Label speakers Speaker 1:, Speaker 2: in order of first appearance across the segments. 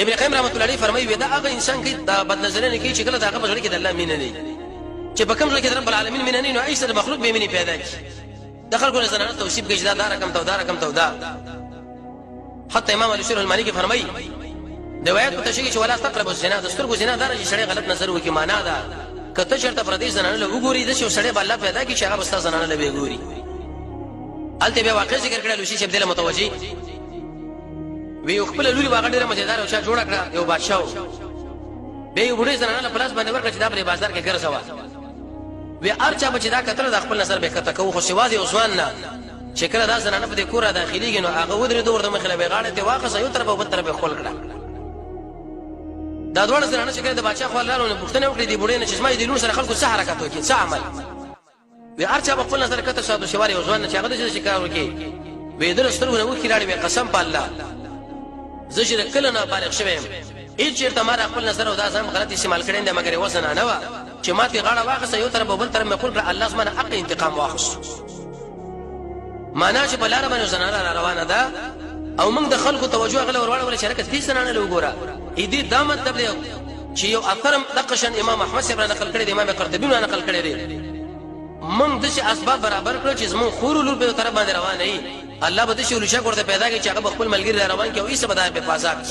Speaker 1: ابن قیم رحمۃ اللہ علیہ فرمایي دا هغه انسان کې دا بد نظرانه کوي چې کله دا هغه بغیر کې د الله مینه نه چې په کوم ځای کې رب العالمین مینه نه نو ایسه مخلوق به مینه پیدا کی د خلکو نه زنانه توصیف کوي دا رقم تو دا رقم تو دا حتی امام علی شرح المالکی فرمایي روایت په تشریح چې ولا تقربوا الزنا د سترګو زنا دار چې شړې غلط نظر وکي معنا ده کته چرته پردیس زنانه له وګوري د شو سړی الله پیدا کی چې هغه بستا زنانه له وګوري الته به واقع ذکر کړل شي چې بدله متوجي وی خپل لوري واغ ډیره مزیدار او چا جوړ کړ یو بادشاہ به یو بډې زنانه له پلاس باندې ورکړ چې دا په بازار کې ګرځوا وی ارچا بچی دا کتر د خپل نظر به کته کو خو سوازي عثمان نه شکر دا زنانه په دې کور داخليږي نو هغه ودرې دور د مخله به غاړه ته واقع یو طرف او بل طرف خپل کړه دا ډول زنانه شکر د بادشاہ خو الله له پښتنه وکړي دی بډې نه چې ما دې لور سره خلکو څه حرکت وکړي څه عمل وی ارچا په خپل نظر کته شاده شواري عثمان نه چې هغه د شکار وکړي وی در سترګونه وکړي راړي به قسم په الله زجر کله نه بالغ شوم هیڅ چیرته ما خپل نظر او دا ځم غلط استعمال کړي نه مګر وسنه نه و چې ما ته غاړه واخصه یو طرف بل طرف مې خپل الله زما حق انتقام واخص معنا چې بلاره باندې زنانه روانه ده او موږ د خلکو توجه غل ورواړه ولا شرکت دي زنانه له وګوره دې دا مطلب دی چې یو اثر دقشن امام احمد صاحب نقل کړي دی امام قرطبي نقل کړي دی موږ د اسباب برابر کړو چې زمو خور لور په طرف باندې روان نه الله به د شول شي ورته پیدا کی چې هغه خپل ملګری روان کی او ایسه بدای په فازات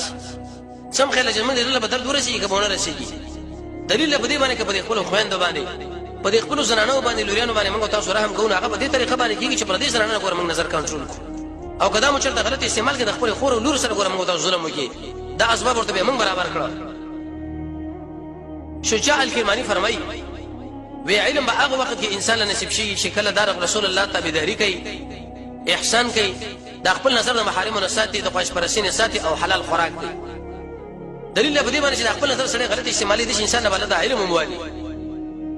Speaker 1: سم خل چې موږ له بدل دور شي کومه رسیږي دلیل په دې باندې کې په خپل خويند باندې په دې خپل زنانو باندې لوريانو باندې موږ تاسو رحم کوو هغه په دې طریقه باندې کیږي چې پر دې زنانو ګور موږ نظر کنټرول کو او کدا مو چرته غلط استعمال کې د خپل خور او لور سره ګور موږ تاسو ظلم وکي دا اسباب ورته موږ برابر کړو شجاع الکرمانی فرمایي وی علم به هغه وخت کې انسان له نصیب شي شکل دار رسول الله تابعداري کوي احسان کوي د خپل نظر د محارم او ساتي د خوښ پرسینې ساتي او حلال خوراک کوي دلیل په دې باندې چې د خپل نظر سره غلط استعمالي د انسان نه بلد علم موالي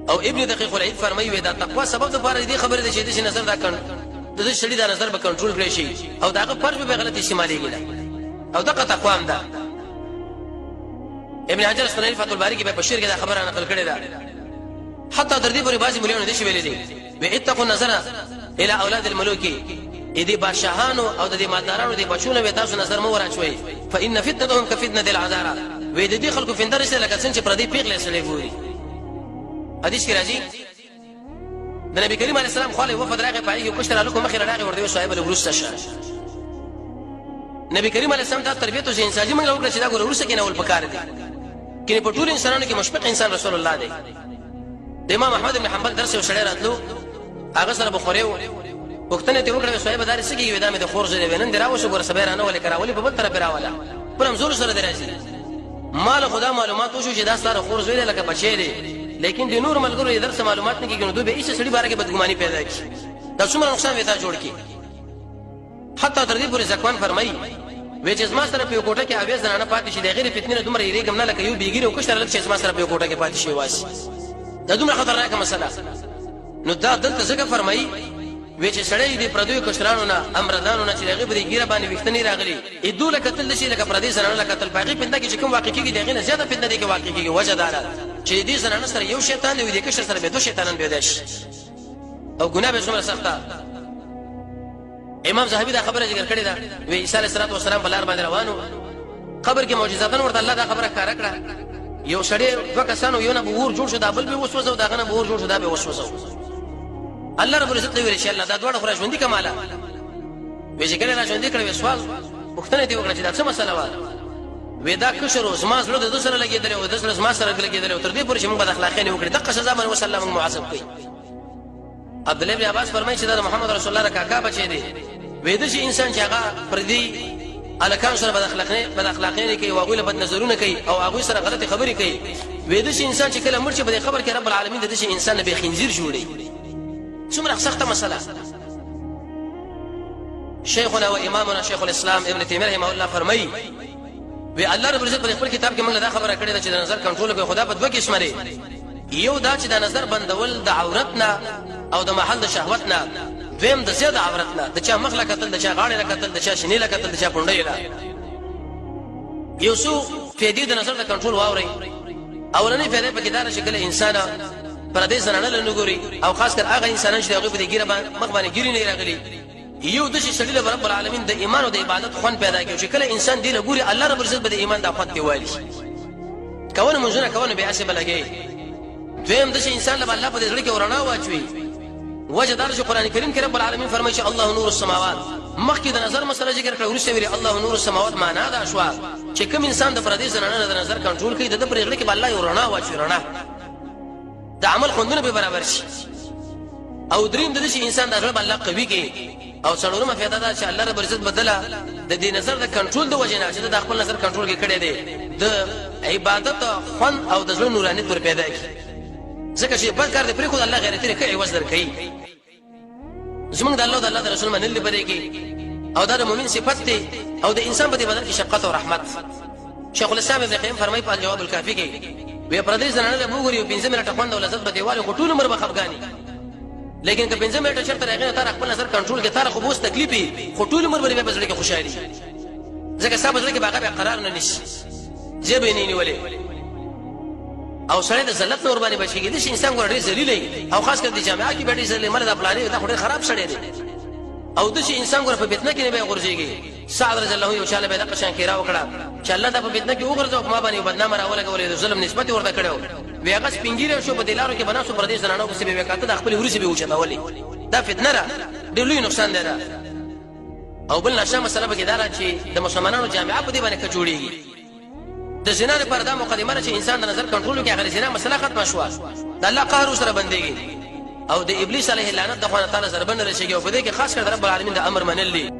Speaker 1: او ابن دقیق العید فرمایي وی دا تقوا سبب د پاره دې خبره ده چې د نظر دا کړ د شړې د نظر به کنټرول کړی شي او داغه فرض به غلط استعمالي کړي او دغه تقوا هم ده ابن حجر اسقلاني فتح الباري کې په بشیر کې دا خبره نقل کړې ده حتی تر دې پورې بعضي مليون دي شویلې دي واتقوا النظر الى اولاد الملوك دې بادشاہانو او د دې مالدارانو دې بچونو به تاسو نظر مو ورچوي فان فتنتهم كفتنه العذارى وې دې خلکو فندر سره لکه څنګه چې پردي پیغلې سره ګوري حدیث کې راځي د نبی کریم علیه السلام خاله وفد راغی پای کې کوشتره لکه مخې راغی ورته صاحب له ورسته شه نبی کریم علیه السلام ته تربیت او انساني موږ وکړه چې دا ګور ورسته کې نه ول پکار دي کله په ټول انسانانو کې مشفق انسان رسول الله دی د امام احمد بن حنبل درس او شړې راتلو هغه سره بخوري وختنه ته وکړه صاحب دار سګي وې دامه د خور زړه وینن دراو شو ګور سبیرانه ولې کراولې په بل طرف راواله پرم زور سره درځي مال خدا معلومات وشو چې دا ستاره خور زوی لکه بچی دی لیکن د نور ملګرو درس معلومات نه کیږي نو دوی به هیڅ سړي باره کې بدګماني پیدا کی دا څومره نقصان وتا جوړ کی حتی تر دې پورې ځکوان فرمایي وې چې زما سره په کوټه کې اویز نه پاتې شي د غیر فتنه دومره یریګم نه لکه یو بیګری او کشتر لکه چې زما سره په کوټه کې پاتې شي واسي دا دومره خطرناکه مسله نو دا دلته څنګه فرمایي وې چې سړی دې پردوی کشرانو نه امردانو نه چې هغه به ګیره باندې وختنی راغلي ادو لکه تل شي لکه پردي سره لکه تل باقي پنده کې چې کوم واقع کېږي دغه نه زیاته پنده کې واقع کېږي وجه دار چې دې سره سره یو شیطان دی دې کشر سره به دوه شیطانان بيدش او ګناه به څومره سخته امام زاهبی دا خبره ذکر کړې ده وې عیسی علیه السلام بلار باندې روانو قبر کې معجزاتن ورته الله دا خبره کار کړه یو سړی دوه کسانو یو نه بور جوړ شو دا بل به وسوسه دا غنه بور جوړ شو دا به وسوسه الله رب العزت ویل شي الله دا دوړ خو راځوندې کماله وې چې کله راځوندې کړو سوال وختنه دی وکړه چې دا څه مسله و وې دا کشر او زما زړه د سره لګیدل او د سره زما سره لګیدل او تر دې پورې چې موږ د اخلاقی نه وکړي دغه سزا باندې وسلم معذب کړي عبد الله بن عباس فرمایي چې دا محمد رسول الله کاکا بچی دی وې د شي انسان چې هغه پردي الکان سره بد اخلاقی کوي او هغه له بد نظرونه کوي او هغه سره غلطي خبري کوي وې د شي انسان چې کله مرچ په خبر کې رب العالمین د شي انسان به خنزیر جوړي څومره سخته مسله شیخنا و امامنا شیخ الاسلام ابن تیمیه رحمه الله فرمایي وی الله رب العزت په خپل کتاب کې موږ دا خبره کړې ده چې د نظر کنټرول کوي خدا په دوه قسمه لري یو دا چې د نظر بندول د عورتنا او د محل د شهوتنا دویم د زیاده عورتنا د چا مخ لکتل د چا غاړه لکتل د چا شنی لکتل د چا پونډې لا یو څو فائدې د نظر د کنټرول واوري اولنې فائدې په کې دا چې کله انسان پردې زنانه له نګوري او خاص کر هغه انسانان چې هغه په دې ګیره باندې مخ باندې ګیری نه راغلي یو د شي سړي له رب العالمین د ایمان او د عبادت خوان پیدا کیږي چې کله انسان دی له ګوري الله رب عزت به د ایمان د خوان دی وایي کونه منځونه کونه به اسه بلګي دویم د شي انسان له الله په دې ځړ کې ورنا واچوي وجه دار چې قران کریم کې رب العالمین فرمایي چې الله نور السماوات مخکې د نظر مسله ذکر کړو ورسته ویلي الله نور السماوات معنا دا شو چې کوم انسان د پردي زنانه د نظر کنټرول کوي د پرېغړې کې الله یو رڼا واچوي رڼا د عمل خوندونه به برابر شي او دریم د شي انسان د الله قوي کې او څلورمه فائدہ دا چې الله رب عزت بدله د دې نظر د کنټرول د وجه نه چې د خپل نظر کنټرول کې کړي دي د عبادت خوان او د ځل نورانیت ور پیدا کی ځکه چې بل کار دې پرې خو الله غیرت لري کوي عوض درکې زمونږ د الله د الله رسول منل لري کې او دا د مؤمن صفت دی او د انسان په دې بدل کې شفقت او رحمت شیخ الاسلام ابن قیم فرمایي په الجواب الکافی کې وی پردیس زنانه له وګوري او 15 منټه خوند او لذت به دیواله ټول عمر به خفګانی لیکن که 15 منټه چرته راغی تر خپل نظر کنټرول کې تر خو بوس تکلیفي خټول عمر به بزړه کې خوشالي ځکه صاحب بزړه کې باغه قرار نه نشي جيبه نه نیولې او سړی د ذلت نور باندې بچیږي د انسان ګور ډېر ذلیل او خاص کر د جامعه کې ډېر ذلیل مردا پلانې دا ډېر خراب سړی دی او د انسان ګور په فتنه کې نه به غورځيږي سعد رضی الله یو شاله به د قشان کې راو کړه چې الله دا په فتنه کې وګرځاو ما باندې بدنامه راولګه ولې د ظلم نسبت ورته کړو ویغه سپینګیره شو په دلارو کې بناسو پردیس زنانو کې به وکاته د خپل ورسې به وچتاولې دا فتنه را ډېر لوی نقصان دی او بل نشه مسله به کېداره چې د مسلمانانو جامعه په دې باندې کجوړيږي د زنا لپاره دا مقدمه چې انسان د نظر کنټرول کې هغه زنا مسله ختمه شو د الله قهر سره بنديږي او د ابلیس علیه لعنت د خوانه تعالی سره بند راشي او په دې کې خاص کر رب العالمین د امر منل